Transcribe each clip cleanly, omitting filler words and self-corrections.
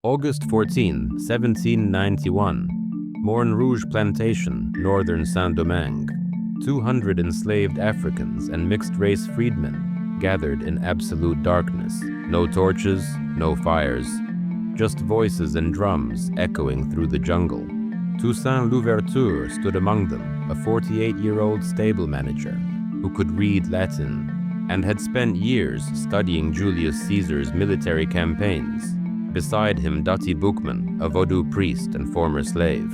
August 14, 1791. Morne Rouge Plantation, northern Saint-Domingue. 200 enslaved Africans and mixed-race freedmen gathered in absolute darkness. No torches, no fires, just voices and drums echoing through the jungle. Toussaint Louverture stood among them, a 48-year-old stable manager who could read Latin and had spent years studying Julius Caesar's military campaigns. Beside him, Dutty Boukman, a Vodou priest and former slave.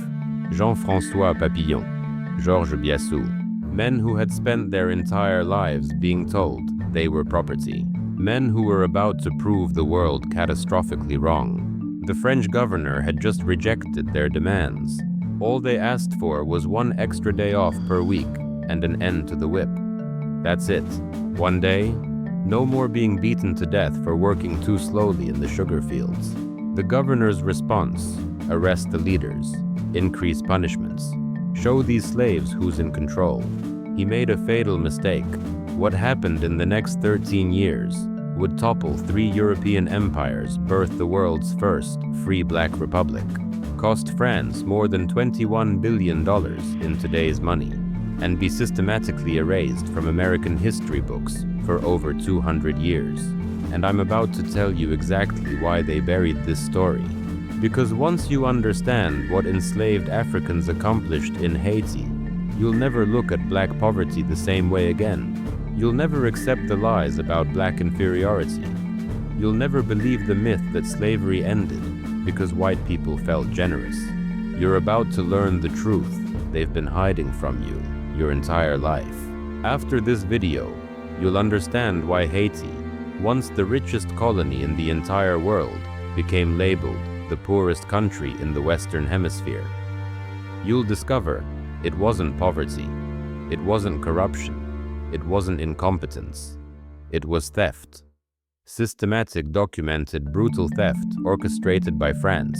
Jean-François Papillon, Georges Biassou, men who had spent their entire lives being told they were property. Men who were about to prove the world catastrophically wrong. The French governor had just rejected their demands. All they asked for was 1 extra day off per week and an end to the whip. That's it. One day, no more being beaten to death for working too slowly in the sugar fields. The governor's response: arrest the leaders, increase punishments, show these slaves who's in control. He made a fatal mistake. What happened in the next 13 years would topple 3 European empires, birth the world's first free black republic, cost France more than $21 billion in today's money, and be systematically erased from American history books for over 200 years. And I'm about to tell you exactly why they buried this story. Because once you understand what enslaved Africans accomplished in Haiti, you'll never look at black poverty the same way again. You'll never accept the lies about black inferiority. You'll never believe the myth that slavery ended because white people felt generous. You're about to learn the truth they've been hiding from you your entire life. After this video, you'll understand why Haiti, once the richest colony in the entire world, became labeled the poorest country in the Western Hemisphere. You'll discover it wasn't poverty, it wasn't corruption, it wasn't incompetence, it was theft. Systematic, documented, brutal theft orchestrated by France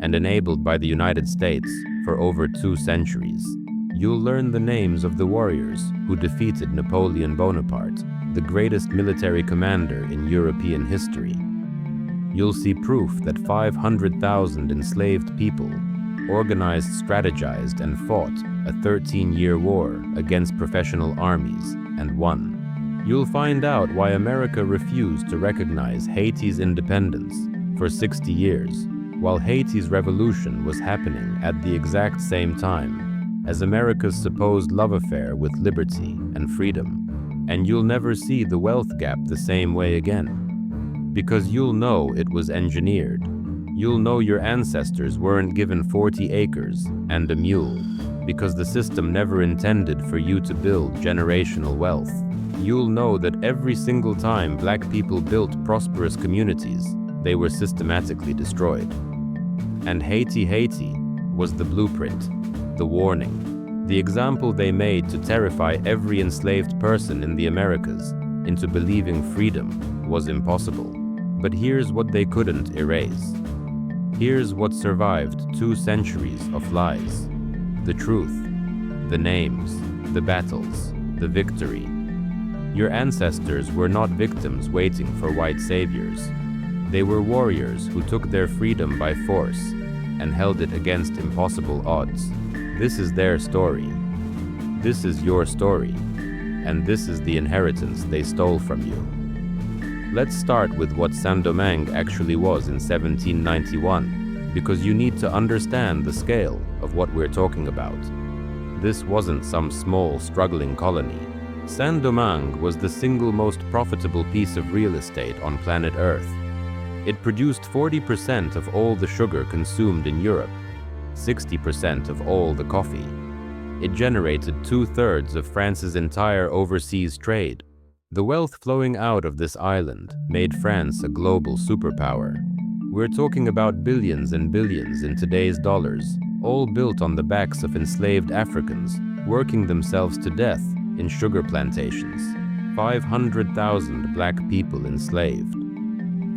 and enabled by the United States for over 2 centuries. You'll learn the names of the warriors who defeated Napoleon Bonaparte, the greatest military commander in European history. You'll see proof that 500,000 enslaved people organized, strategized, and fought a 13-year war against professional armies and won. You'll find out why America refused to recognize Haiti's independence for 60 years, while Haiti's revolution was happening at the exact same time as America's supposed love affair with liberty and freedom. And you'll never see the wealth gap the same way again, because you'll know it was engineered. You'll know your ancestors weren't given 40 acres and a mule, because the system never intended for you to build generational wealth. You'll know that every single time black people built prosperous communities, they were systematically destroyed. And Haiti was the blueprint, the warning, the example they made to terrify every enslaved person in the Americas into believing freedom was impossible. But here's what they couldn't erase. Here's what survived 2 centuries of lies. The truth, the names, the battles, the victory. Your ancestors were not victims waiting for white saviors. They were warriors who took their freedom by force and held it against impossible odds. This is their story. This is your story. And this is the inheritance they stole from you. Let's start with what Saint-Domingue actually was in 1791, because you need to understand the scale of what we're talking about. This wasn't some small, struggling colony. Saint-Domingue was the single most profitable piece of real estate on planet Earth. It produced 40% of all the sugar consumed in Europe, 60% of all the coffee. It generated 2/3 of France's entire overseas trade. The wealth flowing out of this island made France a global superpower. We're talking about billions and billions in today's dollars, all built on the backs of enslaved Africans working themselves to death in sugar plantations. 500,000 black people enslaved.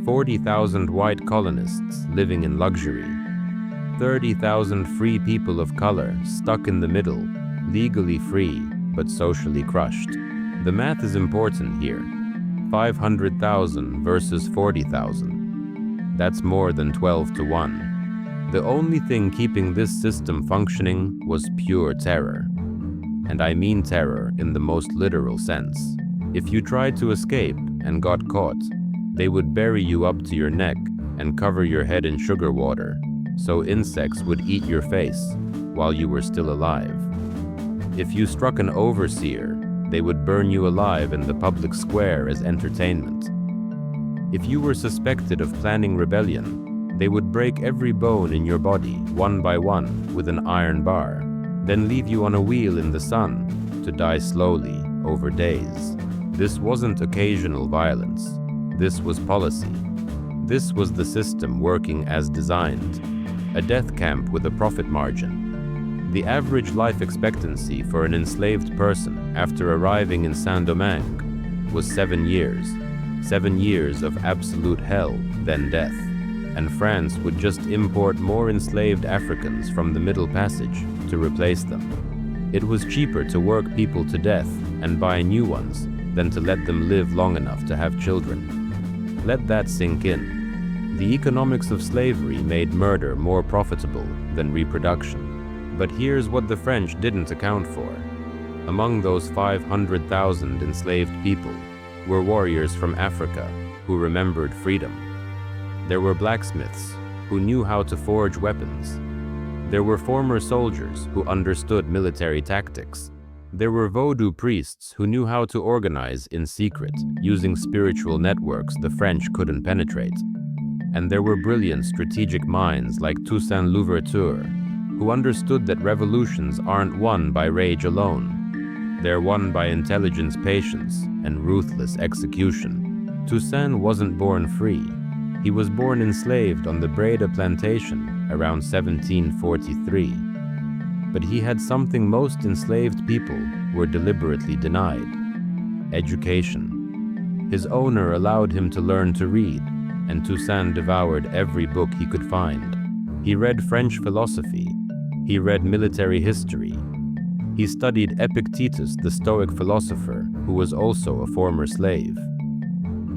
40,000 white colonists living in luxury. 30,000 free people of color stuck in the middle, legally free but socially crushed. The math is important here. 500,000 versus 40,000. That's more than 12 to 1. The only thing keeping this system functioning was pure terror. And I mean terror in the most literal sense. If you tried to escape and got caught, they would bury you up to your neck and cover your head in sugar water, so insects would eat your face while you were still alive. If you struck an overseer, they would burn you alive in the public square as entertainment. If you were suspected of planning rebellion, they would break every bone in your body, one by one, with an iron bar, then leave you on a wheel in the sun to die slowly over days. This wasn't occasional violence. This was policy. This was the system working as designed. A death camp with a profit margin. The average life expectancy for an enslaved person after arriving in Saint-Domingue was 7 years. 7 years of absolute hell, then death. And France would just import more enslaved Africans from the Middle Passage to replace them. It was cheaper to work people to death and buy new ones than to let them live long enough to have children. Let that sink in. The economics of slavery made murder more profitable than reproduction. But here's what the French didn't account for. Among those 500,000 enslaved people were warriors from Africa who remembered freedom. There were blacksmiths who knew how to forge weapons. There were former soldiers who understood military tactics. There were voodoo priests who knew how to organize in secret, using spiritual networks the French couldn't penetrate. And there were brilliant strategic minds like Toussaint Louverture, who understood that revolutions aren't won by rage alone. They're won by intelligence, patience, and ruthless execution. Toussaint wasn't born free. He was born enslaved on the Breda plantation around 1743. But he had something most enslaved people were deliberately denied: education. His owner allowed him to learn to read, and Toussaint devoured every book he could find. He read French philosophy. He read military history. He studied Epictetus, the Stoic philosopher, who was also a former slave.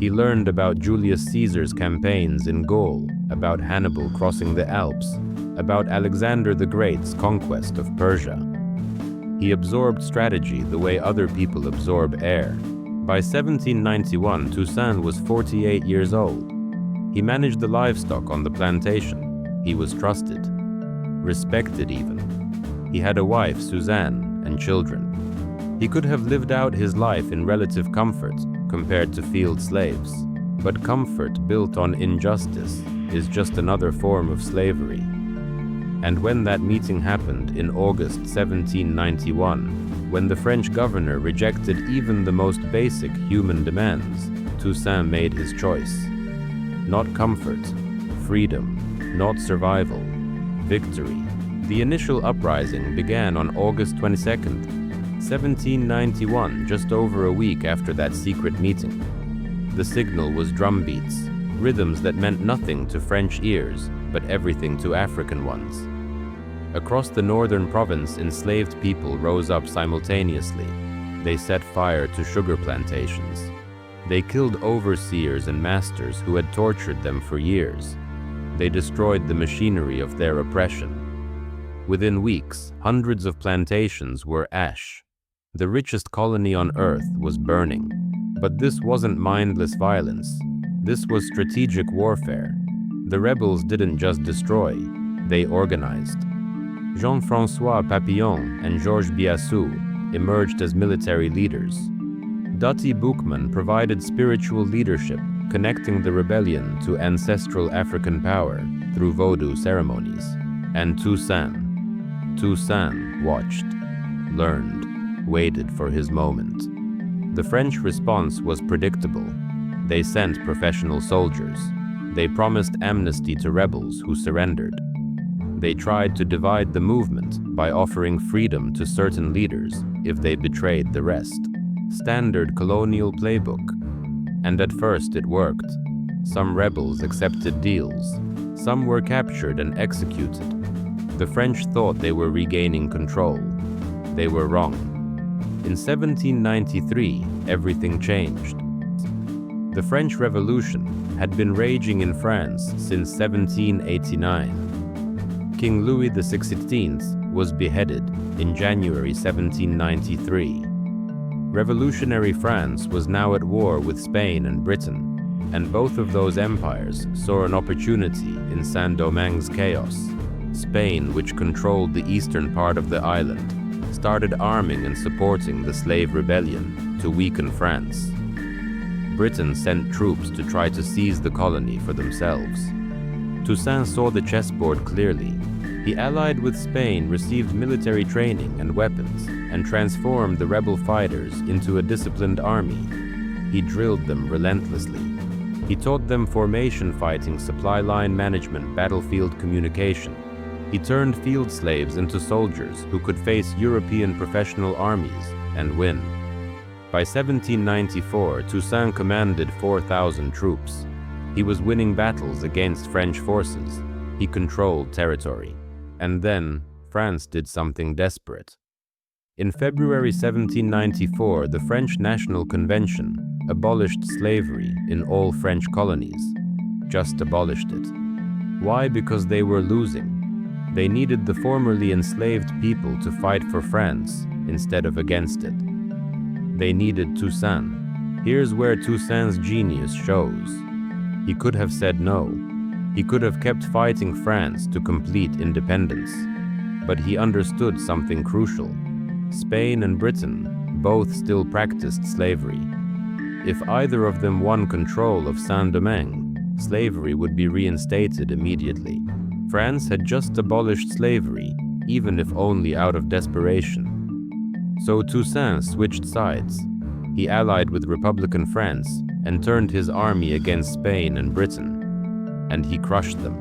He learned about Julius Caesar's campaigns in Gaul, about Hannibal crossing the Alps, about Alexander the Great's conquest of Persia. He absorbed strategy the way other people absorb air. By 1791, Toussaint was 48 years old. He managed the livestock on the plantation. He was trusted, respected even. He had a wife, Suzanne, and children. He could have lived out his life in relative comfort compared to field slaves. But comfort built on injustice is just another form of slavery. And when that meeting happened in August 1791, when the French governor rejected even the most basic human demands, Toussaint made his choice. Not comfort, freedom, not survival, victory. The initial uprising began on August 22nd, 1791, just over a week after that secret meeting. The signal was drumbeats, rhythms that meant nothing to French ears, but everything to African ones. Across the northern province, enslaved people rose up simultaneously. They set fire to sugar plantations. They killed overseers and masters who had tortured them for years. They destroyed the machinery of their oppression. Within weeks, hundreds of plantations were ash. The richest colony on earth was burning. But this wasn't mindless violence. This was strategic warfare. The rebels didn't just destroy, they organized. Jean-François Papillon and Georges Biassou emerged as military leaders. Dutty Boukman provided spiritual leadership, connecting the rebellion to ancestral African power through voodoo ceremonies. And Toussaint watched, learned, waited for his moment. The French response was predictable. They sent professional soldiers. They promised amnesty to rebels who surrendered. They tried to divide the movement by offering freedom to certain leaders if they betrayed the rest. Standard colonial playbook. And at first it worked. Some rebels accepted deals. Some were captured and executed. The French thought they were regaining control. They were wrong. In 1793, everything changed. The French Revolution, had been raging in France since 1789. King Louis XVI was beheaded in January 1793. Revolutionary France was now at war with Spain and Britain, and both of those empires saw an opportunity in Saint-Domingue's chaos. Spain, which controlled the eastern part of the island, started arming and supporting the slave rebellion to weaken France. Britain sent troops to try to seize the colony for themselves. Toussaint saw the chessboard clearly. He allied with Spain, received military training and weapons, and transformed the rebel fighters into a disciplined army. He drilled them relentlessly. He taught them formation fighting, supply line management, battlefield communication. He turned field slaves into soldiers who could face European professional armies and win. By 1794, Toussaint commanded 4,000 troops. He was winning battles against French forces. He controlled territory. And then, France did something desperate. In February 1794, the French National Convention abolished slavery in all French colonies. Just abolished it. Why? Because they were losing. They needed the formerly enslaved people to fight for France instead of against it. They needed Toussaint. Here's where Toussaint's genius shows. He could have said no. He could have kept fighting France to complete independence. But he understood something crucial. Spain and Britain both still practiced slavery. If either of them won control of Saint-Domingue, slavery would be reinstated immediately. France had just abolished slavery, even if only out of desperation. So Toussaint switched sides. He allied with Republican France and turned his army against Spain and Britain. And he crushed them.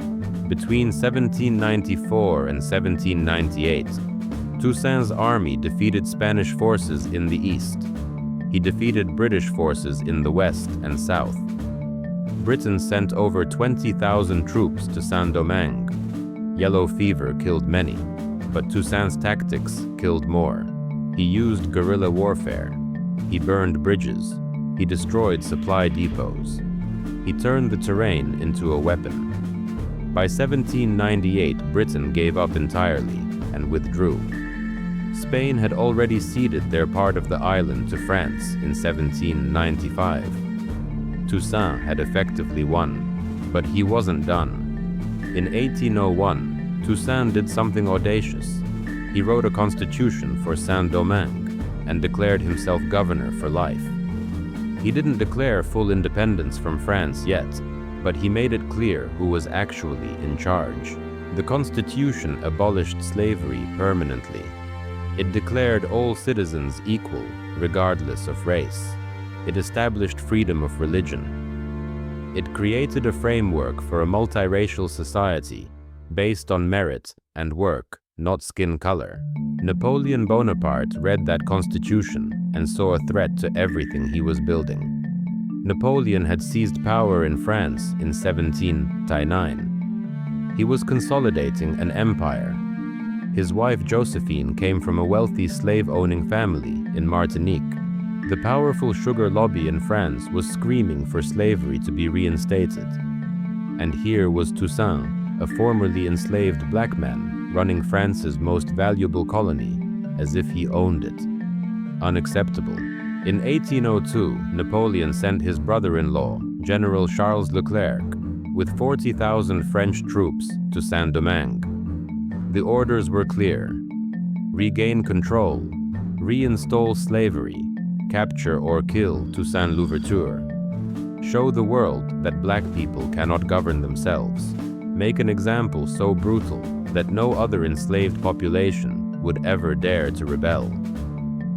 Between 1794 and 1798, Toussaint's army defeated Spanish forces in the east. He defeated British forces in the west and south. Britain sent over 20,000 troops to Saint-Domingue. Yellow fever killed many, but Toussaint's tactics killed more. He used guerrilla warfare. He burned bridges. He destroyed supply depots. He turned the terrain into a weapon. By 1798, Britain gave up entirely and withdrew. Spain had already ceded their part of the island to France in 1795. Toussaint had effectively won, but he wasn't done. In 1801, Toussaint did something audacious. He wrote a constitution for Saint-Domingue and declared himself governor for life. He didn't declare full independence from France yet, but he made it clear who was actually in charge. The constitution abolished slavery permanently. It declared all citizens equal, regardless of race. It established freedom of religion. It created a framework for a multiracial society based on merit and work, not skin color. Napoleon Bonaparte read that constitution and saw a threat to everything he was building. Napoleon had seized power in France in 1799. He was consolidating an empire. His wife Josephine came from a wealthy slave-owning family in Martinique. The powerful sugar lobby in France was screaming for slavery to be reinstated. And here was Toussaint, a formerly enslaved black man, running France's most valuable colony, as if he owned it. Unacceptable. In 1802, Napoleon sent his brother-in-law, General Charles Leclerc, with 40,000 French troops to Saint-Domingue. The orders were clear: regain control, reinstall slavery, capture or kill Toussaint Louverture. Show the world that black people cannot govern themselves. Make an example so brutal that no other enslaved population would ever dare to rebel.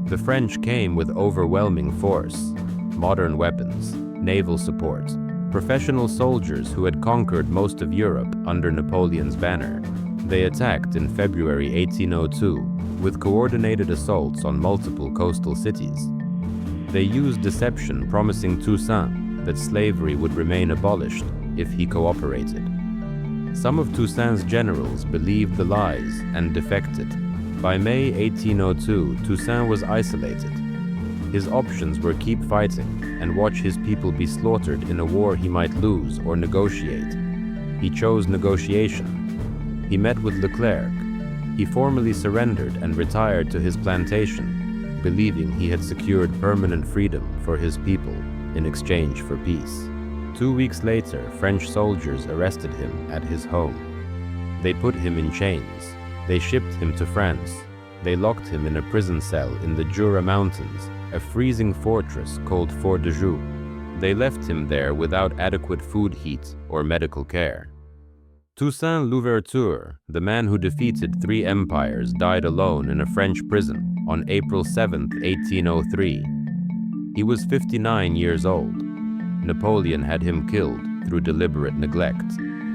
The French came with overwhelming force, modern weapons, naval support, professional soldiers who had conquered most of Europe under Napoleon's banner. They attacked in February 1802 with coordinated assaults on multiple coastal cities. They used deception, promising Toussaint that slavery would remain abolished if he cooperated. Some of Toussaint's generals believed the lies and defected. By May 1802, Toussaint was isolated. His options were keep fighting and watch his people be slaughtered in a war he might lose, or negotiate. He chose negotiation. He met with Leclerc. He formally surrendered and retired to his plantation, believing he had secured permanent freedom for his people in exchange for peace. 2 weeks later, French soldiers arrested him at his home. They put him in chains. They shipped him to France. They locked him in a prison cell in the Jura Mountains, a freezing fortress called Fort de Joux. They left him there without adequate food, heat, or medical care. Toussaint Louverture, the man who defeated 3 empires, died alone in a French prison on April 7, 1803. He was 59 years old. Napoleon had him killed through deliberate neglect.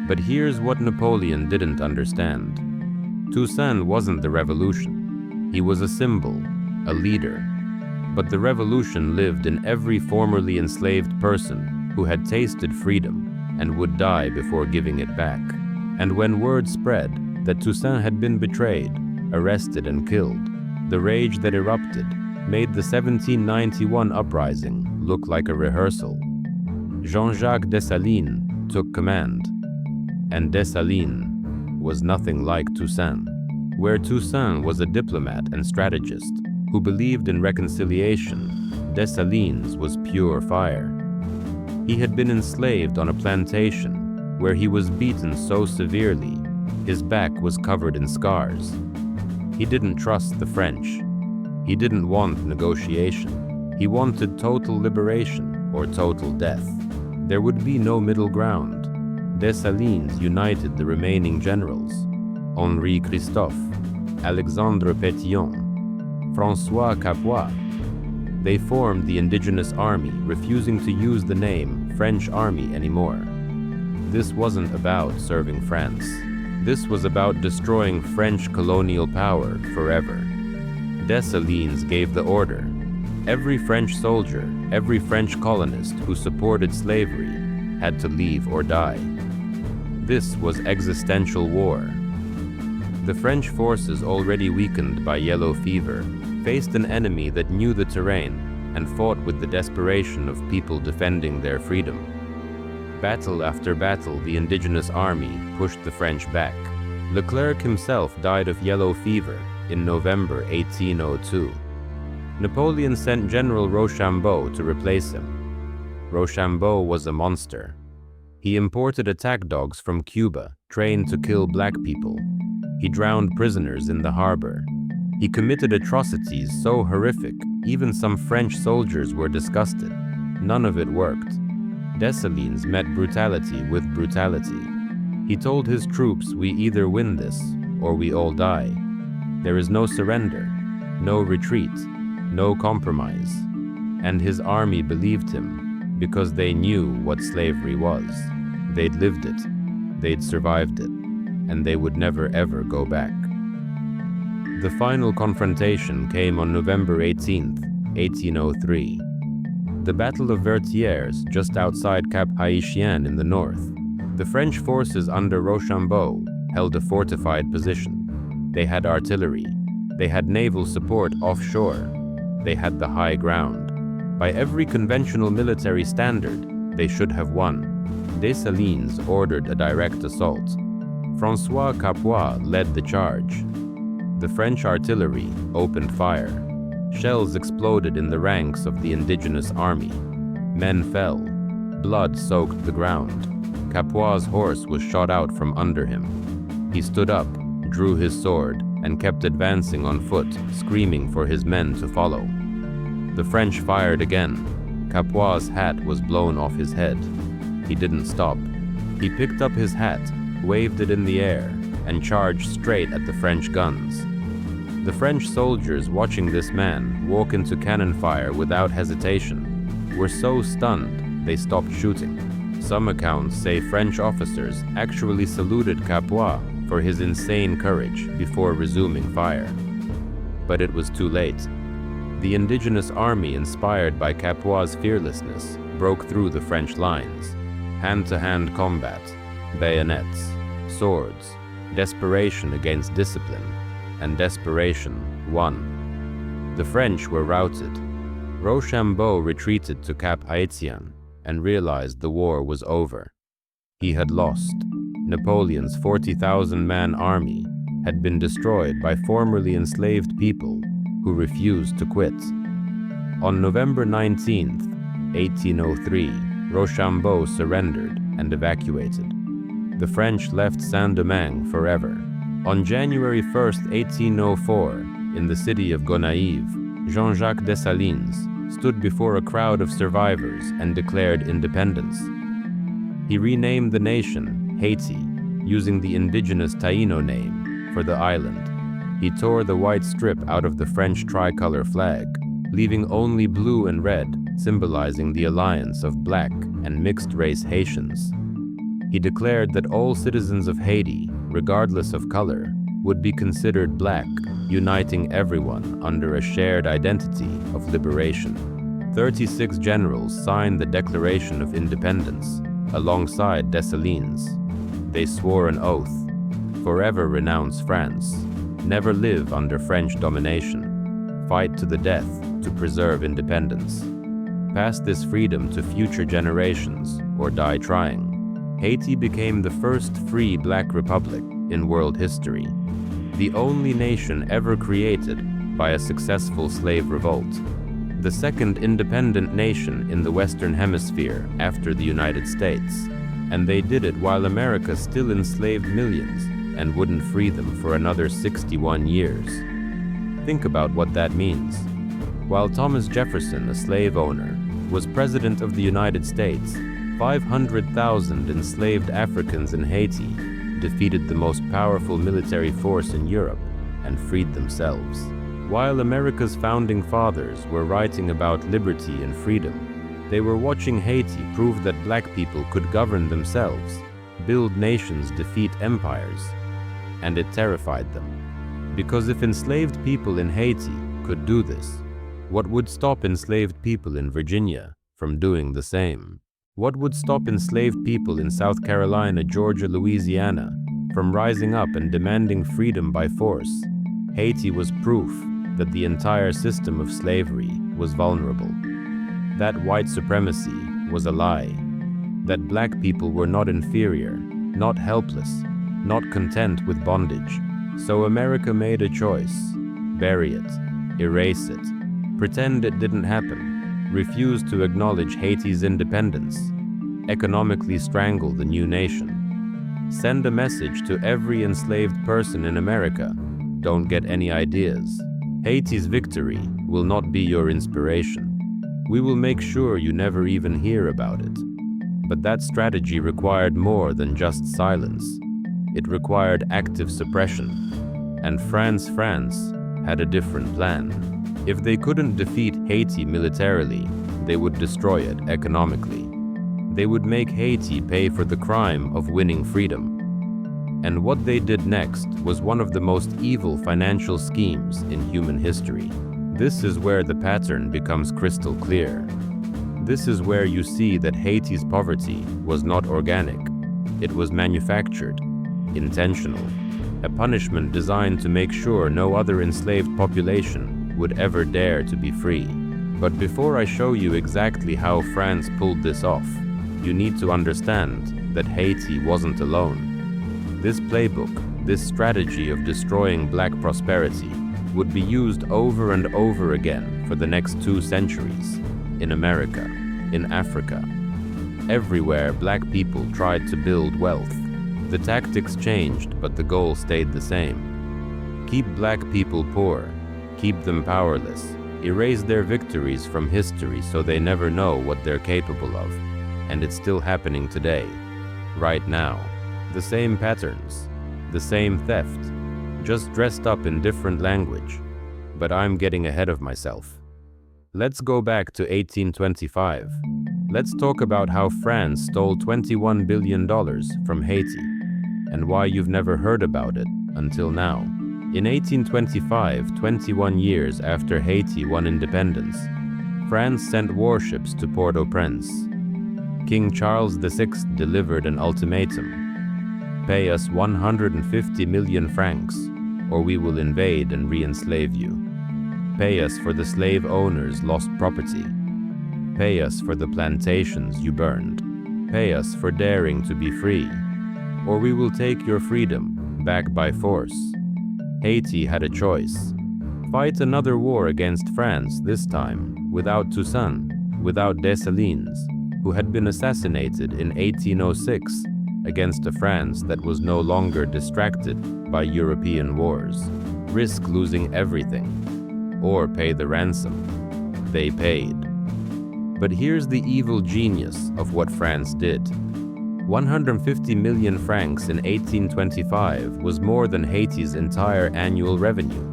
But here's what Napoleon didn't understand. Toussaint wasn't the revolution. He was a symbol, a leader. But the revolution lived in every formerly enslaved person who had tasted freedom and would die before giving it back. And when word spread that Toussaint had been betrayed, arrested and killed, the rage that erupted made the 1791 uprising look like a rehearsal. Jean-Jacques Dessalines took command, and Dessalines was nothing like Toussaint. Where Toussaint was a diplomat and strategist who believed in reconciliation, Dessalines was pure fire. He had been enslaved on a plantation where he was beaten so severely his back was covered in scars. He didn't trust the French. He didn't want negotiation. He wanted total liberation or total death. There would be no middle ground. Dessalines united the remaining generals: Henri Christophe, Alexandre Pétion, François Capua. They formed the indigenous army, refusing to use the name French Army anymore. This wasn't about serving France. This was about destroying French colonial power forever. Dessalines gave the order. Every French soldier, every French colonist who supported slavery had to leave or die. This was existential war. The French forces, already weakened by yellow fever, faced an enemy that knew the terrain and fought with the desperation of people defending their freedom. Battle after battle, the indigenous army pushed the French back. Leclerc himself died of yellow fever in November 1802. Napoleon sent General Rochambeau to replace him. Rochambeau was a monster. He imported attack dogs from Cuba, trained to kill black people. He drowned prisoners in the harbor. He committed atrocities so horrific, even some French soldiers were disgusted. None of it worked. Dessalines met brutality with brutality. He told his troops, "We either win this, or we all die. There is no surrender, no retreat, no compromise." And his army believed him, because they knew what slavery was. They'd lived it, they'd survived it, and they would never ever go back. The final confrontation came on November 18, 1803. The Battle of Vertières, just outside Cap Haitian in the north. The French forces under Rochambeau held a fortified position. They had artillery. They had naval support offshore. They had the high ground. By every conventional military standard, they should have won. Dessalines ordered a direct assault. François Capua led the charge. The French artillery opened fire. Shells exploded in the ranks of the indigenous army. Men fell. Blood soaked the ground. Capua's horse was shot out from under him. He stood up, drew his sword, and kept advancing on foot, screaming for his men to follow. The French fired again. Capua's hat was blown off his head. He didn't stop. He picked up his hat, waved it in the air, and charged straight at the French guns. The French soldiers, watching this man walk into cannon fire without hesitation, were so stunned they stopped shooting. Some accounts say French officers actually saluted Capua for his insane courage before resuming fire. But it was too late. The indigenous army, inspired by Capua's fearlessness, broke through the French lines. Hand-to-hand combat, bayonets, swords, desperation against discipline, and desperation won. The French were routed. Rochambeau retreated to Cap Haitian and realized the war was over. He had lost. Napoleon's 40,000-man army had been destroyed by formerly enslaved people who refused to quit. On November 19, 1803, Rochambeau surrendered and evacuated. The French left Saint-Domingue forever. On January 1, 1804, in the city of Gonaïves, Jean-Jacques Dessalines stood before a crowd of survivors and declared independence. He renamed the nation Haiti, using the indigenous Taino name for the island. He tore the white strip out of the French tricolor flag, leaving only blue and red, symbolizing the alliance of black and mixed-race Haitians. He declared that all citizens of Haiti, regardless of color, would be considered black, uniting everyone under a shared identity of liberation. 36 generals signed the Declaration of Independence alongside Dessalines. They swore an oath: forever renounce France, never live under French domination, fight to the death to preserve independence, pass this freedom to future generations or die trying. Haiti became the first free black republic in world history, the only nation ever created by a successful slave revolt, the second independent nation in the Western Hemisphere after the United States, and they did it while America still enslaved millions and wouldn't free them for another 61 years. Think about what that means. While Thomas Jefferson, a slave owner, was President of the United States, 500,000 enslaved Africans in Haiti defeated the most powerful military force in Europe and freed themselves. While America's founding fathers were writing about liberty and freedom, they were watching Haiti prove that black people could govern themselves, build nations, defeat empires, and it terrified them. Because if enslaved people in Haiti could do this, what would stop enslaved people in Virginia from doing the same? What would stop enslaved people in South Carolina, Georgia, Louisiana from rising up and demanding freedom by force? Haiti was proof that the entire system of slavery was vulnerable, that white supremacy was a lie, that black people were not inferior, not helpless, not content with bondage. So America made a choice: bury it, erase it, pretend it didn't happen, refuse to acknowledge Haiti's independence, economically strangle the new nation. Send a message to every enslaved person in America: don't get any ideas. Haiti's victory will not be your inspiration. We will make sure you never even hear about it. But that strategy required more than just silence. It required active suppression. And France had a different plan. If they couldn't defeat Haiti militarily, they would destroy it economically. They would make Haiti pay for the crime of winning freedom. And what they did next was one of the most evil financial schemes in human history. This is where the pattern becomes crystal clear. This is where you see that Haiti's poverty was not organic. It was manufactured, intentional, a punishment designed to make sure no other enslaved population would ever dare to be free. But before I show you exactly how France pulled this off, you need to understand that Haiti wasn't alone. This playbook, this strategy of destroying black prosperity, would be used over and over again for the next 2 centuries, in America, in Africa. Everywhere black people tried to build wealth, the tactics changed, but the goal stayed the same. Keep black people poor, keep them powerless, erase their victories from history so they never know what they're capable of. And it's still happening today, right now. The same patterns, the same theft, just dressed up in different language. But I'm getting ahead of myself. Let's go back to 1825. Let's talk about how France stole $21 billion from Haiti, and why you've never heard about it until now. In 1825, 21 years after Haiti won independence, France sent warships to Port-au-Prince. King Charles VI delivered an ultimatum: pay us 150 million francs, or we will invade and re-enslave you. Pay us for the slave owners' lost property. Pay us for the plantations you burned. Pay us for daring to be free, or we will take your freedom back by force. Haiti had a choice. Fight another war against France, this time without Toussaint, without Dessalines, who had been assassinated in 1806, against a France that was no longer distracted by European wars. Risk losing everything, or pay the ransom. They paid. But here's the evil genius of what France did. 150 million francs in 1825 was more than Haiti's entire annual revenue.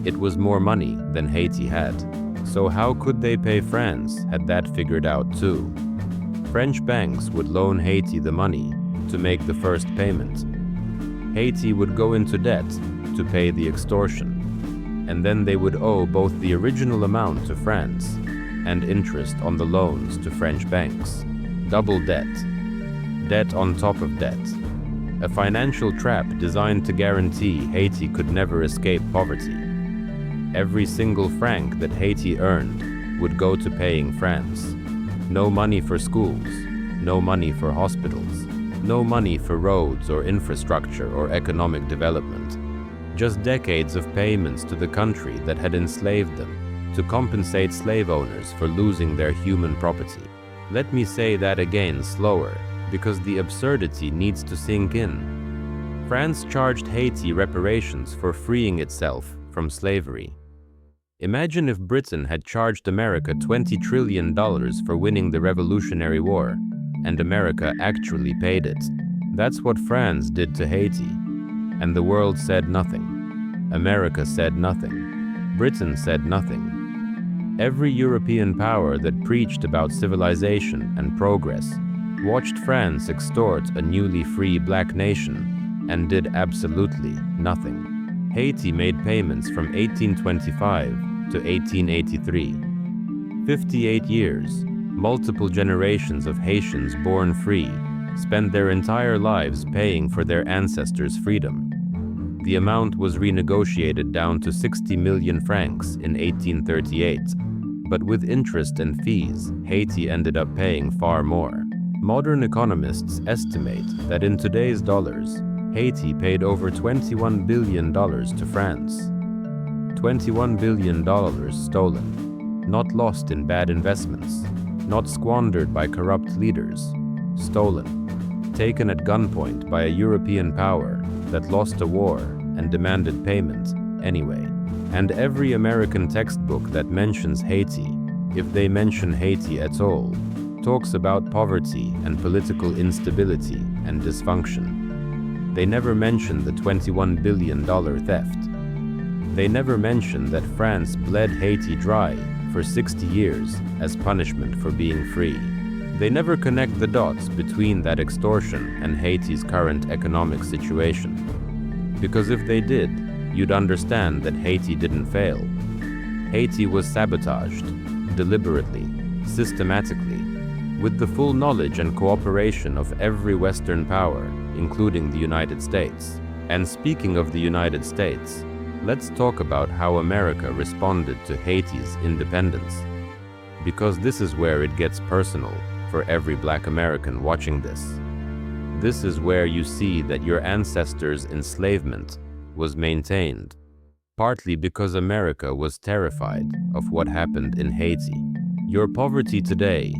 It was more money than Haiti had. So how could they pay France had that figured out too? French banks would loan Haiti the money to make the first payment. Haiti would go into debt to pay the extortion, and then they would owe both the original amount to France and interest on the loans to French banks. Double debt. Debt on top of debt. A financial trap designed to guarantee Haiti could never escape poverty. Every single franc that Haiti earned would go to paying France. No money for schools, no money for hospitals, no money for roads or infrastructure or economic development. Just decades of payments to the country that had enslaved them to compensate slave owners for losing their human property. Let me say that again slower, because the absurdity needs to sink in. France charged Haiti reparations for freeing itself from slavery. Imagine if Britain had charged America $20 trillion for winning the Revolutionary War, and America actually paid it. That's what France did to Haiti. And the world said nothing. America said nothing. Britain said nothing. Every European power that preached about civilization and progress watched France extort a newly free black nation and did absolutely nothing. Haiti made payments from 1825 to 1883. 58 years, multiple generations of Haitians born free spent their entire lives paying for their ancestors' freedom. The amount was renegotiated down to 60 million francs in 1838, but with interest and fees, Haiti ended up paying far more. Modern economists estimate that in today's dollars, Haiti paid over $21 billion to France. $21 billion stolen, not lost in bad investments, not squandered by corrupt leaders, stolen, taken at gunpoint by a European power that lost a war and demanded payment anyway. And every American textbook that mentions Haiti, if they mention Haiti at all, talks about poverty and political instability and dysfunction. They never mention the $21 billion theft. They never mention that France bled Haiti dry for 60 years as punishment for being free. They never connect the dots between that extortion and Haiti's current economic situation. Because if they did, you'd understand that Haiti didn't fail. Haiti was sabotaged, deliberately, systematically, with the full knowledge and cooperation of every Western power, including the United States. And speaking of the United States, let's talk about how America responded to Haiti's independence. Because this is where it gets personal for every Black American watching this. This is where you see that your ancestors' enslavement was maintained, partly because America was terrified of what happened in Haiti. Your poverty today,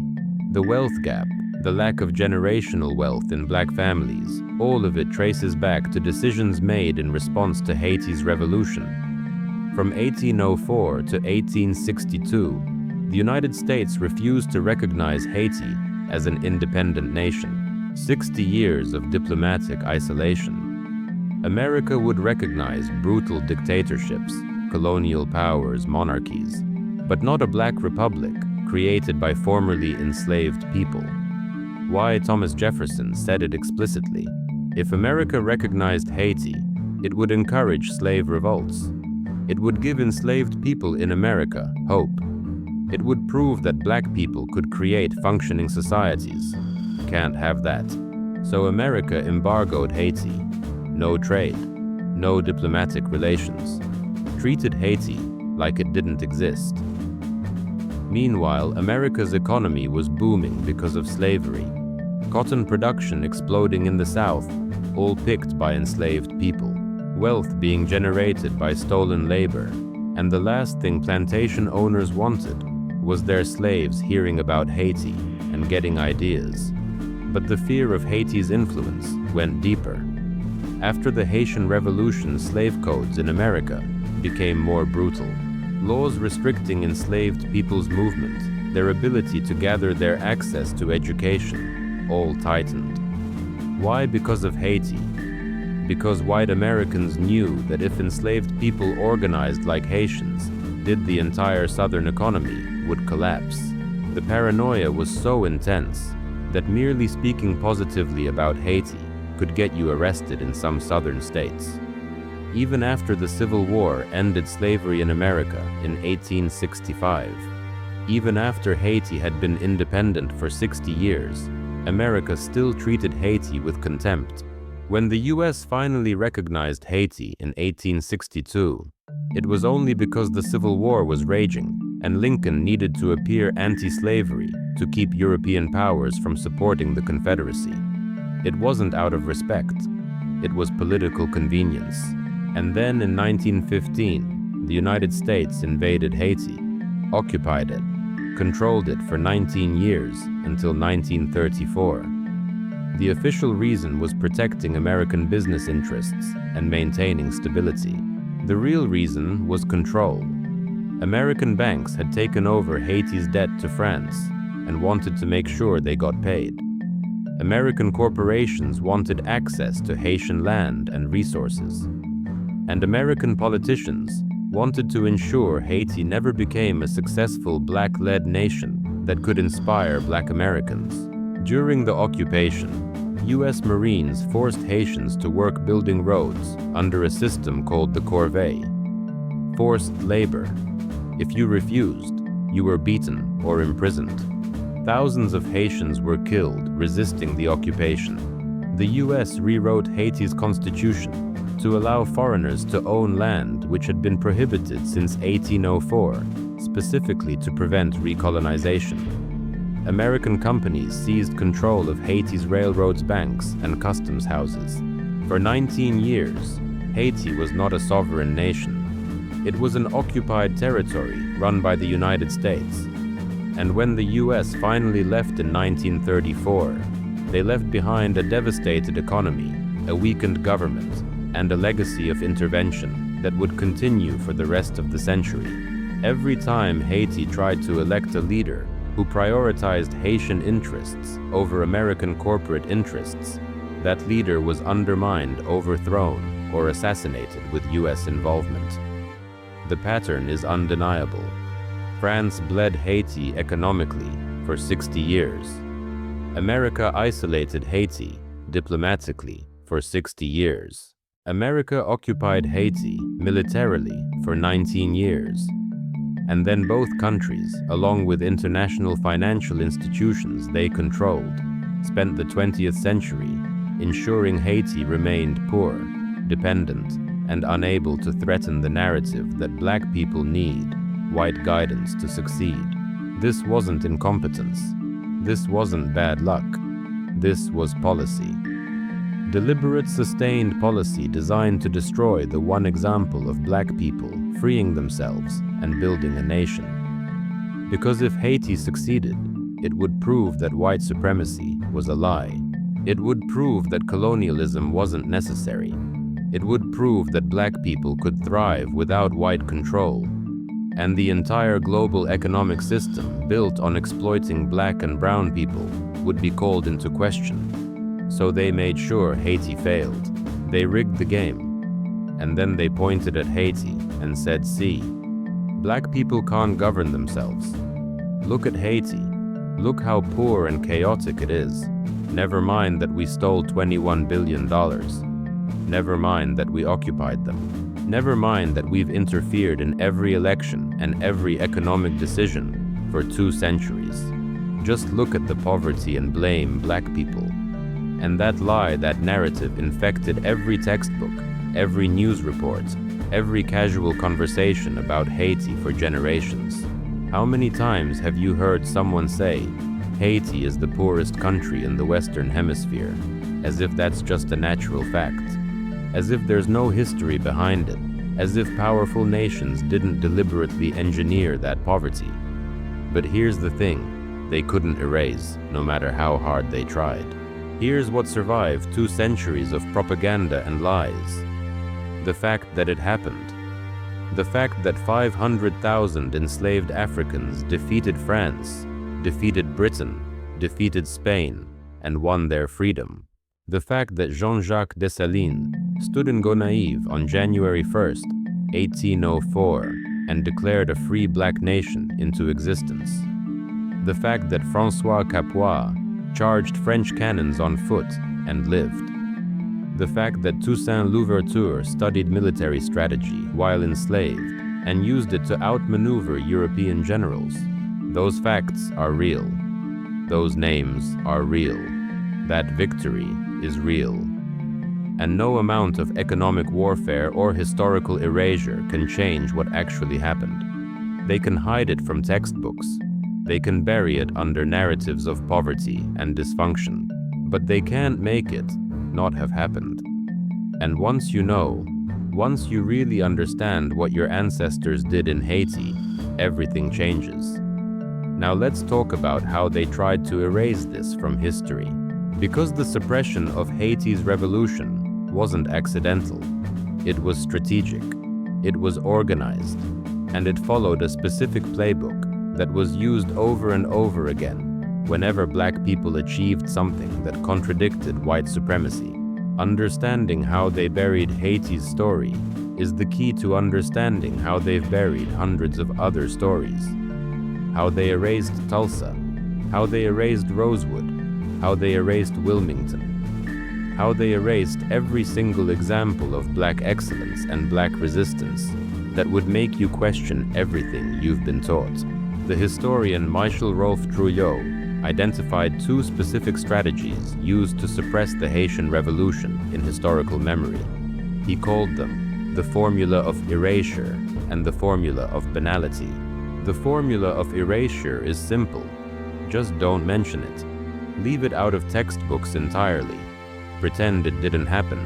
the wealth gap, the lack of generational wealth in Black families, all of it traces back to decisions made in response to Haiti's revolution. From 1804 to 1862, the United States refused to recognize Haiti as an independent nation. 60 years of diplomatic isolation. America would recognize brutal dictatorships, colonial powers, monarchies, but not a Black republic created by formerly enslaved people. Why Thomas Jefferson said it explicitly: if America recognized Haiti, it would encourage slave revolts. It would give enslaved people in America hope. It would prove that Black people could create functioning societies. Can't have that. So America embargoed Haiti. No trade, no diplomatic relations. Treated Haiti like it didn't exist. Meanwhile, America's economy was booming because of slavery. Cotton production exploding in the South, all picked by enslaved people. Wealth being generated by stolen labor. And the last thing plantation owners wanted was their slaves hearing about Haiti and getting ideas. But the fear of Haiti's influence went deeper. After the Haitian Revolution, slave codes in America became more brutal. Laws restricting enslaved people's movement, their ability to gather, their access to education, all tightened. Why? Because of Haiti. Because white Americans knew that if enslaved people organized like Haitians did, the entire Southern economy would collapse. The paranoia was so intense that merely speaking positively about Haiti could get you arrested in some southern states. Even after the Civil War ended slavery in America in 1865, even after Haiti had been independent for 60 years, America still treated Haiti with contempt. When the US finally recognized Haiti in 1862, it was only because the Civil War was raging and Lincoln needed to appear anti-slavery to keep European powers from supporting the Confederacy. It wasn't out of respect, it was political convenience. And then in 1915, the United States invaded Haiti, occupied it, controlled it for 19 years until 1934. The official reason was protecting American business interests and maintaining stability. The real reason was control. American banks had taken over Haiti's debt to France and wanted to make sure they got paid. American corporations wanted access to Haitian land and resources. And American politicians wanted to ensure Haiti never became a successful black-led nation that could inspire Black Americans. During the occupation, US Marines forced Haitians to work building roads under a system called the corvée, forced labor. If you refused, you were beaten or imprisoned. Thousands of Haitians were killed resisting the occupation. The US rewrote Haiti's constitution to allow foreigners to own land which had been prohibited since 1804, specifically to prevent recolonization. American companies seized control of Haiti's railroads, banks, and customs houses. For 19 years, Haiti was not a sovereign nation. It was an occupied territory run by the United States. And when the US finally left in 1934, they left behind a devastated economy, a weakened government, and a legacy of intervention that would continue for the rest of the century. Every time Haiti tried to elect a leader who prioritized Haitian interests over American corporate interests, that leader was undermined, overthrown, or assassinated with US involvement. The pattern is undeniable. France bled Haiti economically for 60 years. America isolated Haiti diplomatically for 60 years. America occupied Haiti militarily for 19 years. And then both countries, along with international financial institutions they controlled, spent the 20th century ensuring Haiti remained poor, dependent, and unable to threaten the narrative that Black people need white guidance to succeed. This wasn't incompetence. This wasn't bad luck. This was policy. Deliberate, sustained policy designed to destroy the one example of Black people freeing themselves and building a nation. Because if Haiti succeeded, it would prove that white supremacy was a lie. It would prove that colonialism wasn't necessary. It would prove that Black people could thrive without white control. And the entire global economic system built on exploiting Black and brown people would be called into question. So they made sure Haiti failed. They rigged the game. And then they pointed at Haiti and said, "See, Black people can't govern themselves. Look at Haiti. Look how poor and chaotic it is. Never mind that we stole $21 billion. Never mind that we occupied them. Never mind that we've interfered in every election and every economic decision for 2 centuries. Just look at the poverty and blame Black people." And that lie, that narrative infected every textbook, every news report, every casual conversation about Haiti for generations. How many times have you heard someone say, Haiti is the poorest country in the Western Hemisphere, as if that's just a natural fact, as if there's no history behind it, as if powerful nations didn't deliberately engineer that poverty. But here's the thing, they couldn't erase, no matter how hard they tried. Here's what survived 2 centuries of propaganda and lies. The fact that it happened. The fact that 500,000 enslaved Africans defeated France, defeated Britain, defeated Spain, and won their freedom. The fact that Jean-Jacques Dessalines stood in Gonaïves on January 1st, 1804, and declared a free black nation into existence. The fact that François Capois charged French cannons on foot and lived. The fact that Toussaint Louverture studied military strategy while enslaved and used it to outmaneuver European generals. Those facts are real. Those names are real. That victory is real. And no amount of economic warfare or historical erasure can change what actually happened. They can hide it from textbooks. They can bury it under narratives of poverty and dysfunction. But they can't make it not have happened. And once you know, once you really understand what your ancestors did in Haiti, everything changes. Now let's talk about how they tried to erase this from history. Because the suppression of Haiti's revolution wasn't accidental. It was strategic. It was organized. And it followed a specific playbook that was used over and over again whenever black people achieved something that contradicted white supremacy. Understanding how they buried Haiti's story is the key to understanding how they've buried hundreds of other stories. How they erased Tulsa, how they erased Rosewood, how they erased Wilmington, how they erased every single example of black excellence and black resistance that would make you question everything you've been taught. The historian Michel Rolph Trouillot identified 2 specific strategies used to suppress the Haitian Revolution in historical memory. He called them the formula of erasure and the formula of banality. The formula of erasure is simple. Just don't mention it. Leave it out of textbooks entirely. Pretend it didn't happen.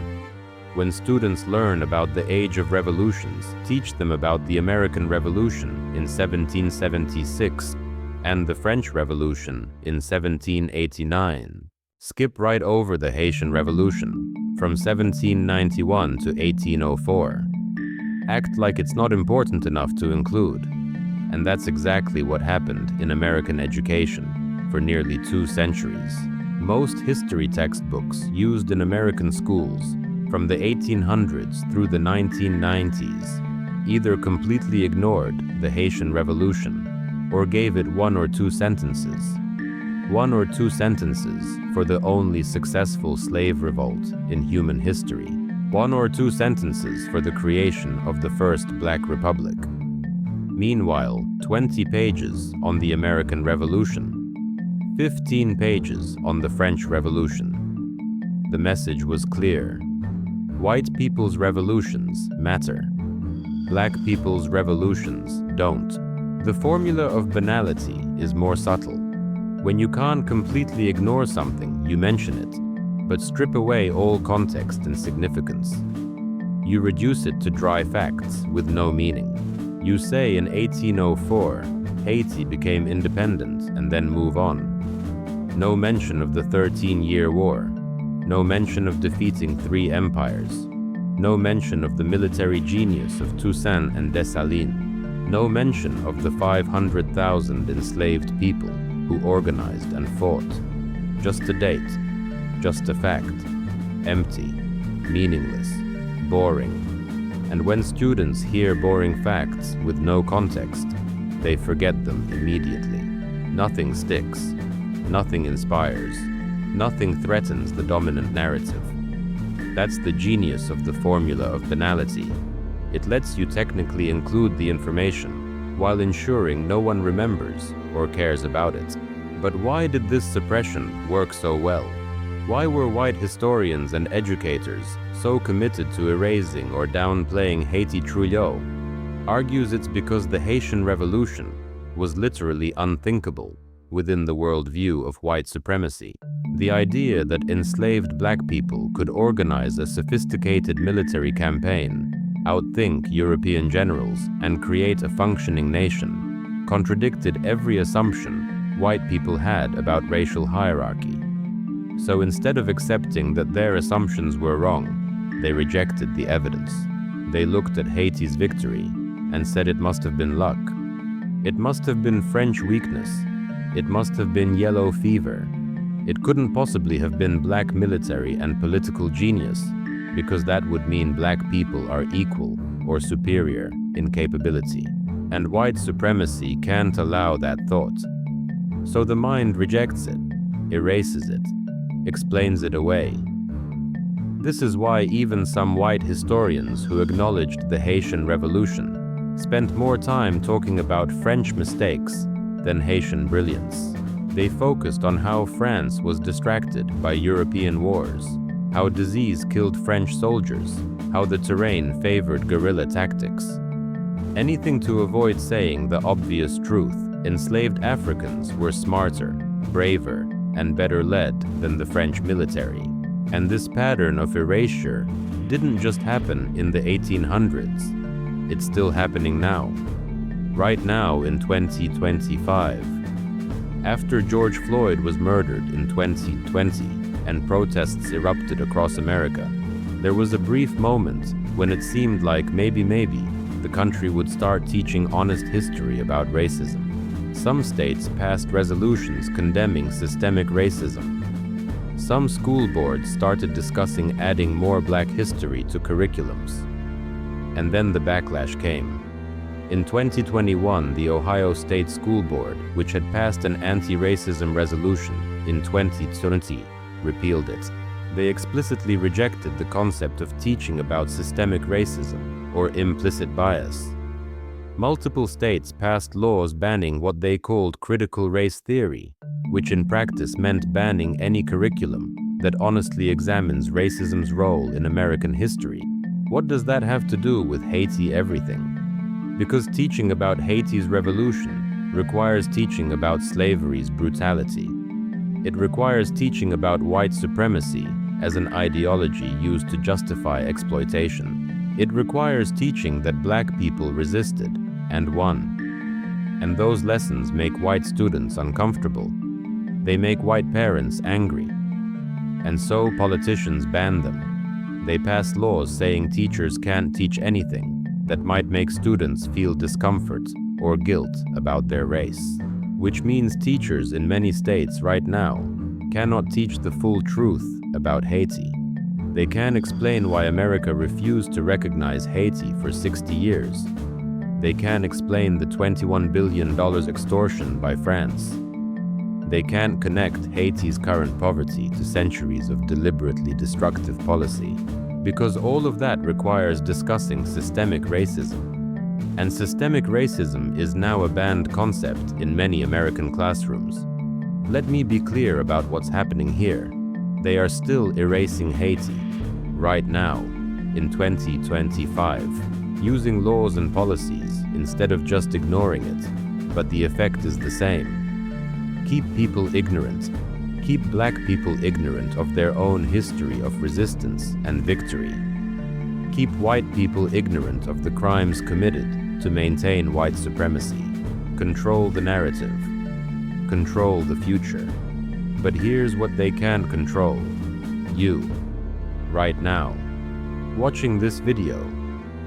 When students learn about the Age of Revolutions, teach them about the American Revolution in 1776 and the French Revolution in 1789. Skip right over the Haitian Revolution from 1791 to 1804. Act like it's not important enough to include. And that's exactly what happened in American education for nearly 2 centuries. Most history textbooks used in American schools from the 1800s through the 1990s either completely ignored the Haitian Revolution or gave it 1 or 2 sentences. 1 or 2 sentences for the only successful slave revolt in human history. 1 or 2 sentences for the creation of the first Black Republic. Meanwhile, 20 pages on the American Revolution. 15 pages on the French Revolution. The message was clear. White people's revolutions matter. Black people's revolutions don't. The formula of banality is more subtle. When you can't completely ignore something, you mention it, but strip away all context and significance. You reduce it to dry facts with no meaning. You say in 1804, Haiti became independent and then move on. No mention of the 13-Year War. No mention of defeating 3 empires. No mention of the military genius of Toussaint and Dessalines. No mention of the 500,000 enslaved people who organized and fought. Just a date, just a fact. Empty, meaningless, boring. And when students hear boring facts with no context, they forget them immediately. Nothing sticks. Nothing inspires. Nothing threatens the dominant narrative. That's the genius of the formula of banality. It lets you technically include the information while ensuring no one remembers or cares about it. But why did this suppression work so well? Why were white historians and educators so committed to erasing or downplaying Haiti Trujillo argues it's because the Haitian Revolution was literally unthinkable within the worldview of white supremacy. The idea that enslaved black people could organize a sophisticated military campaign, outthink European generals, and create a functioning nation contradicted every assumption white people had about racial hierarchy. So instead of accepting that their assumptions were wrong, they rejected the evidence. They looked at Haiti's victory and said it must have been luck. It must have been French weakness. It must have been yellow fever. It couldn't possibly have been black military and political genius, because that would mean black people are equal or superior in capability. And white supremacy can't allow that thought. So the mind rejects it, erases it, explains it away. This is why even some white historians who acknowledged the Haitian Revolution spent more time talking about French mistakes than Haitian brilliance. They focused on how France was distracted by European wars, how disease killed French soldiers, how the terrain favored guerrilla tactics. Anything to avoid saying the obvious truth: enslaved Africans were smarter, braver, and better led than the French military. And this pattern of erasure didn't just happen in the 1800s. It's still happening now. Right now in 2025. After George Floyd was murdered in 2020 and protests erupted across America, there was a brief moment when it seemed like maybe the country would start teaching honest history about racism. Some states passed resolutions condemning systemic racism. Some school boards started discussing adding more Black history to curriculums. And then the backlash came. In 2021, the Ohio State School Board, which had passed an anti-racism resolution in 2020, repealed it. They explicitly rejected the concept of teaching about systemic racism or implicit bias. Multiple states passed laws banning what they called critical race theory, which in practice meant banning any curriculum that honestly examines racism's role in American history. What does that have to do with Haiti everything? Because teaching about Haiti's revolution requires teaching about slavery's brutality. It requires teaching about white supremacy as an ideology used to justify exploitation. It requires teaching that Black people resisted and won. And those lessons make white students uncomfortable. They make white parents angry. And so politicians ban them. They pass laws saying teachers can't teach anything that might make students feel discomfort or guilt about their race. Which means teachers in many states right now cannot teach the full truth about Haiti. They can't explain why America refused to recognize Haiti for 60 years. They can't explain the $21 billion extortion by France. They can't connect Haiti's current poverty to centuries of deliberately destructive policy, because all of that requires discussing systemic racism. And systemic racism is now a banned concept in many American classrooms. Let me be clear about what's happening here. They are still erasing Haiti, right now, in 2025, using laws and policies instead of just ignoring it, but the effect is the same. Keep people ignorant. Keep Black people ignorant of their own history of resistance and victory. Keep white people ignorant of the crimes committed to maintain white supremacy. Control the narrative. Control the future. But here's what they can control. You. Right now. Watching this video.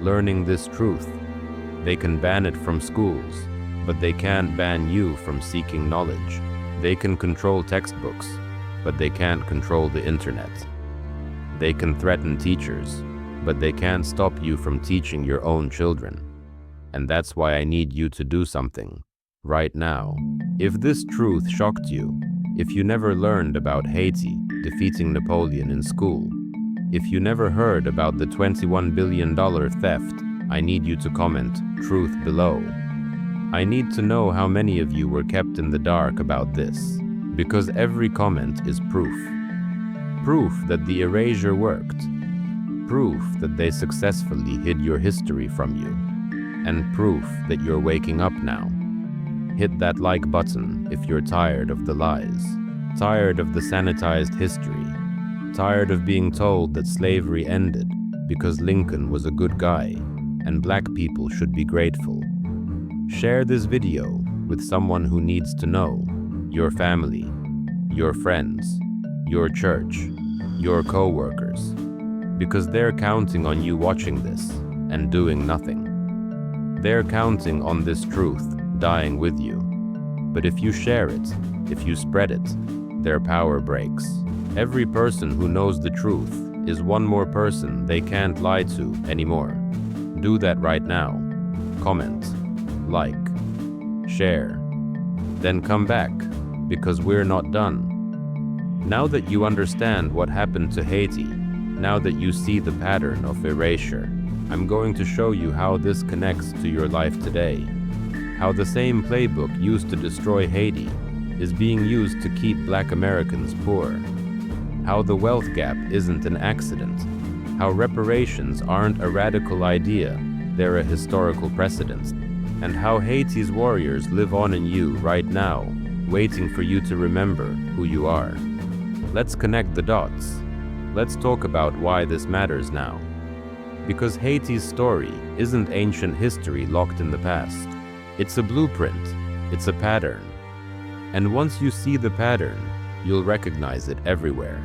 Learning this truth. They can ban it from schools, but they can't ban you from seeking knowledge. They can control textbooks, but they can't control the internet. They can threaten teachers, but they can't stop you from teaching your own children. And that's why I need you to do something, right now. If this truth shocked you, if you never learned about Haiti defeating Napoleon in school, if you never heard about the $21 billion theft, I need you to comment truth below. I need to know how many of you were kept in the dark about this, because every comment is proof. Proof that the erasure worked. Proof that they successfully hid your history from you. And proof that you're waking up now. Hit that like button if you're tired of the lies, tired of the sanitized history, tired of being told that slavery ended because Lincoln was a good guy and black people should be grateful. Share this video with someone who needs to know, your family, your friends, your church, your co-workers, because they're counting on you watching this and doing nothing. They're counting on this truth dying with you. But if you share it, if you spread it, their power breaks. Every person who knows the truth is one more person they can't lie to anymore. Do that right now. Comment, like, share, then come back, because we're not done. Now that you understand what happened to Haiti, now that you see the pattern of erasure, I'm going to show you how this connects to your life today. How the same playbook used to destroy Haiti is being used to keep Black Americans poor. How the wealth gap isn't an accident. How reparations aren't a radical idea, they're a historical precedent. And how Haiti's warriors live on in you right now, waiting for you to remember who you are. Let's connect the dots. Let's talk about why this matters now. Because Haiti's story isn't ancient history locked in the past. It's a blueprint, it's a pattern. And once you see the pattern, you'll recognize it everywhere.